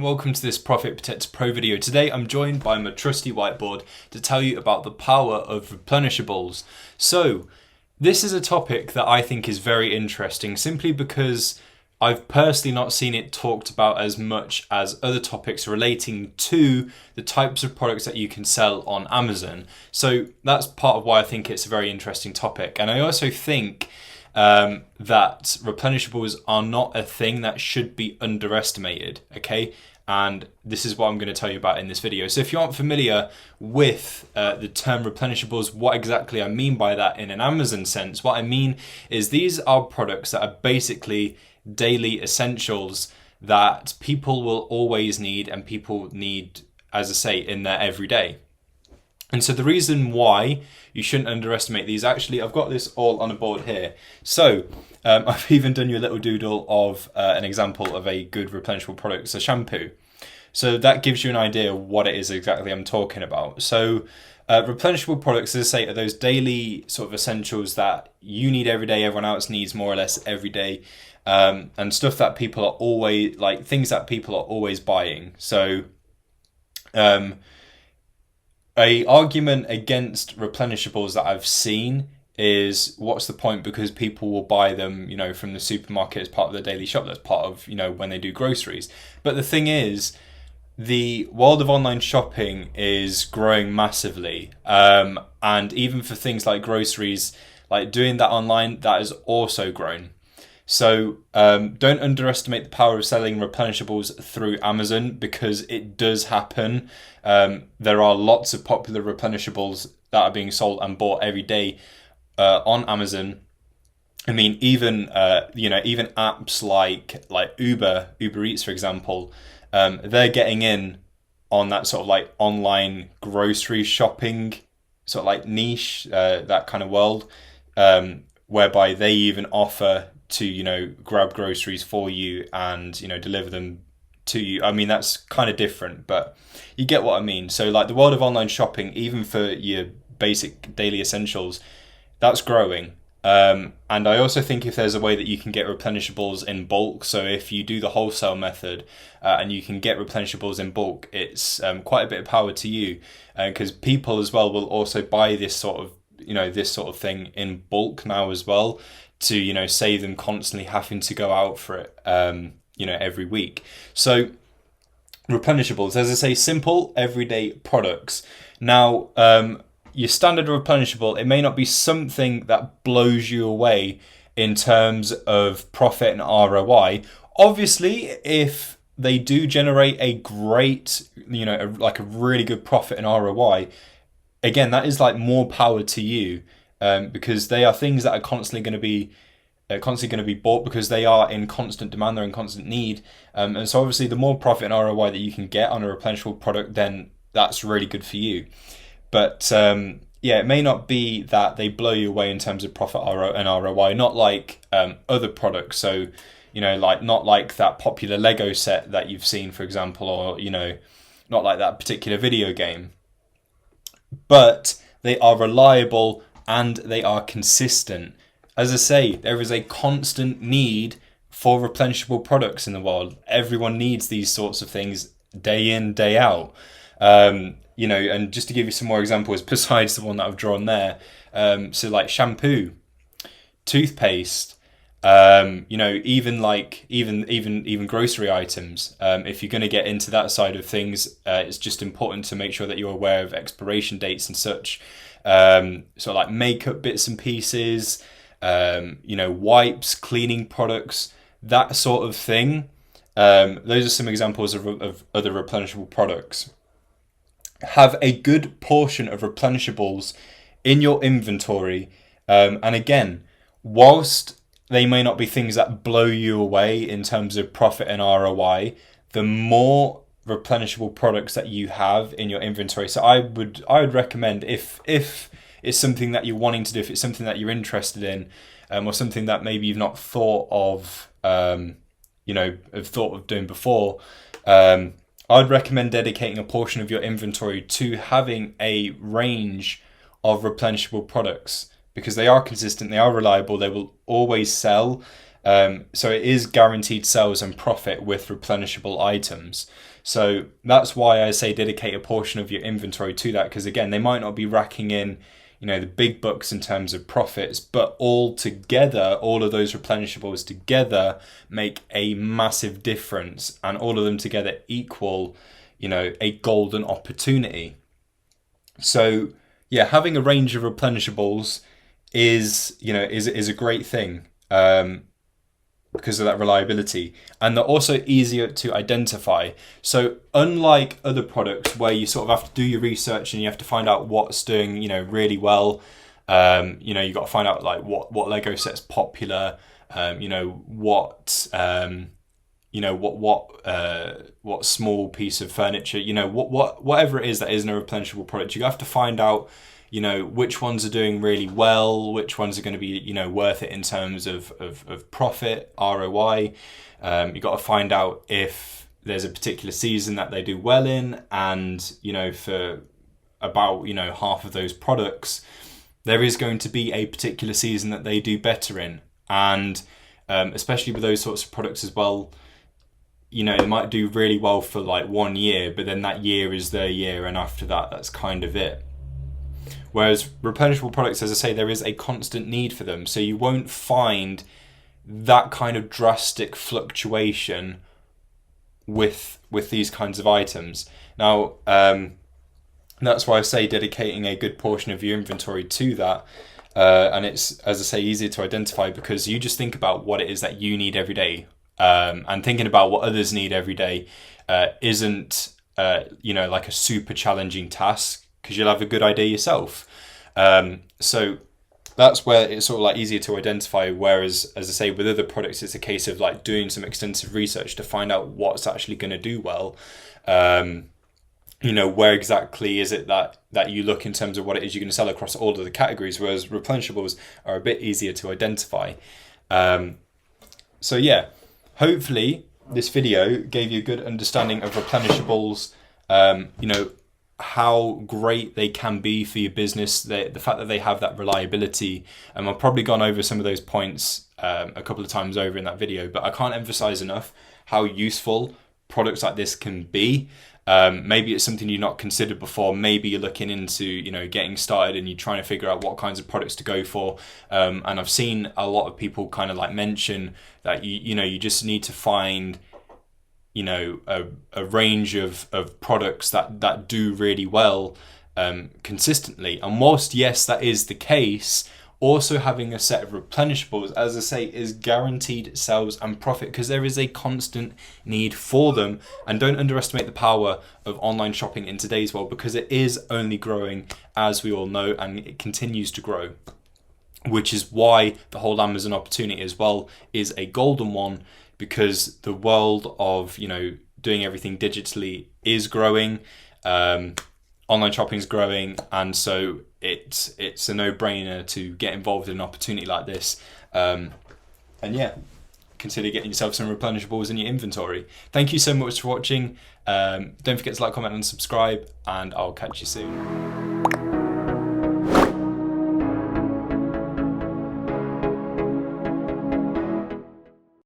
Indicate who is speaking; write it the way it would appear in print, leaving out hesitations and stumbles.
Speaker 1: welcome to this Profit Protector Pro video. Today I'm joined by my trusty whiteboard to tell you about the power of replenishables. So this is a topic that I think is very interesting simply because I've personally not seen it talked about as much as other topics relating to the types of products that you can sell on Amazon. So that's part of why I think it's a very interesting topic. And I also think that replenishables are not a thing that should be underestimated, okay? And this is what I'm going to tell you about in this video. So if you aren't familiar with the term replenishables, what exactly I mean by that in an Amazon sense, what I mean is these are products that are basically daily essentials that people will always need and people need, as I say, in their everyday. And so the reason why you shouldn't underestimate these, actually, I've got this all on a board here. So I've even done you a little doodle of an example of a good replenishable product, so shampoo. So that gives you an idea of what it is exactly I'm talking about. So replenishable products, as I say, are those daily sort of essentials that you need every day, everyone else needs more or less every day, and stuff that people are always, like things that people are always buying. So a argument against replenishables that I've seen is, what's the point? Because people will buy them, from the supermarket as part of their daily shop. That's part of, when they do groceries. But the thing is, the world of online shopping is growing massively. And even for things like groceries, like doing that online, that has also grown. So don't underestimate the power of selling replenishables through Amazon, because it does happen. There are lots of popular replenishables that are being sold and bought every day on Amazon. I mean, even apps like Uber Eats, for example, they're getting in on that sort of like online grocery shopping sort of like niche, that kind of world, whereby they even offer to grab groceries for you and deliver them to you. I mean, that's kind of different, but you get what I mean. So like the world of online shopping, even for your basic daily essentials, that's growing. And I also think if there's a way that you can get replenishables in bulk, so if you do the wholesale method and you can get replenishables in bulk, it's quite a bit of power to you, because people as well will also buy this sort of thing in bulk now as well, to save them constantly having to go out for it every week. So replenishables, as I say, simple everyday products. Now your standard replenishable, it may not be something that blows you away in terms of profit and ROI. Obviously, if they do generate a great, like a really good profit and ROI, again, that is like more power to you. Because they are things that are constantly going to be bought, because they are in constant demand, they're in constant need, and so obviously the more profit and ROI that you can get on a replenishable product, then that's really good for you. But it may not be that they blow you away in terms of profit and ROI, not like other products. So not like that popular Lego set that you've seen, for example, or not like that particular video game. But they are reliable and they are consistent. As I say, there is a constant need for replenishable products in the world. Everyone needs these sorts of things day in, day out. And just to give you some more examples besides the one that I've drawn there, so like shampoo, toothpaste, even grocery items. If you're going to get into that side of things, it's just important to make sure that you're aware of expiration dates and such. So like makeup bits and pieces, wipes, cleaning products, that sort of thing. Those are some examples of other replenishable products. Have a good portion of replenishables in your inventory. And again, whilst they may not be things that blow you away in terms of profit and ROI, the more replenishable products that you have in your inventory. So I would recommend, if it's something that you're wanting to do, if it's something that you're interested in, or something that maybe you've not thought of, doing before, I'd recommend dedicating a portion of your inventory to having a range of replenishable products, because they are consistent, they are reliable, they will always sell. So it is guaranteed sales and profit with replenishable items. So that's why I say dedicate a portion of your inventory to that, because again, they might not be racking in, you know, the big bucks in terms of profits, but all together, all of those replenishables together make a massive difference, and all of them together equal, you know, a golden opportunity. So yeah, having a range of replenishables is, you know, is a great thing, because of that reliability, and they're also easier to identify. So unlike other products where you sort of have to do your research and you have to find out what's doing, you know, really well, you know, you got to find out like what Lego set's popular, you know, what what small piece of furniture, you know, whatever it is that isn't a replenishable product, you have to find out, you know, which ones are doing really well, which ones are going to be, you know, worth it in terms of profit, ROI. You've got to find out if there's a particular season that they do well in, and, you know, for about, you know, half of those products, there is going to be a particular season that they do better in. And especially with those sorts of products as well, you know, they might do really well for like 1 year, but then that year is their year, and after that, that's kind of it. Whereas replenishable products, as I say, there is a constant need for them. So you won't find that kind of drastic fluctuation with these kinds of items. Now, that's why I say dedicating a good portion of your inventory to that. And it's, as I say, easier to identify, because you just think about what it is that you need every day. And thinking about what others need every day isn't, you know, like a super challenging task, because you'll have a good idea yourself. So that's where it's sort of like easier to identify. Whereas, as I say, with other products, it's a case of like doing some extensive research to find out what's actually going to do well. You know, where exactly is it that you look in terms of what it is you're going to sell across all of the categories, whereas replenishables are a bit easier to identify. So yeah, hopefully this video gave you a good understanding of replenishables, you know, how great they can be for your business, the fact that they have that reliability. I've probably gone over some of those points a couple of times over in that video, but I can't emphasize enough how useful products like this can be. Maybe it's something you've not considered before. Maybe you're looking into, you know, getting started and you're trying to figure out what kinds of products to go for. And I've seen a lot of people kind of like mention that you know, you just need to find, you know, a range of products that do really well consistently. And whilst yes, that is the case, also having a set of replenishables, as I say, is guaranteed sales and profit, because there is a constant need for them. And don't underestimate the power of online shopping in today's world, because it is only growing, as we all know, and it continues to grow, which is why the whole Amazon opportunity as well is a golden one, because the world of, you know, doing everything digitally is growing, online shopping is growing, and so it's a no-brainer to get involved in an opportunity like this. And yeah, consider getting yourself some replenishables in your inventory. Thank you so much for watching. Don't forget to like, comment and subscribe, and I'll catch you soon.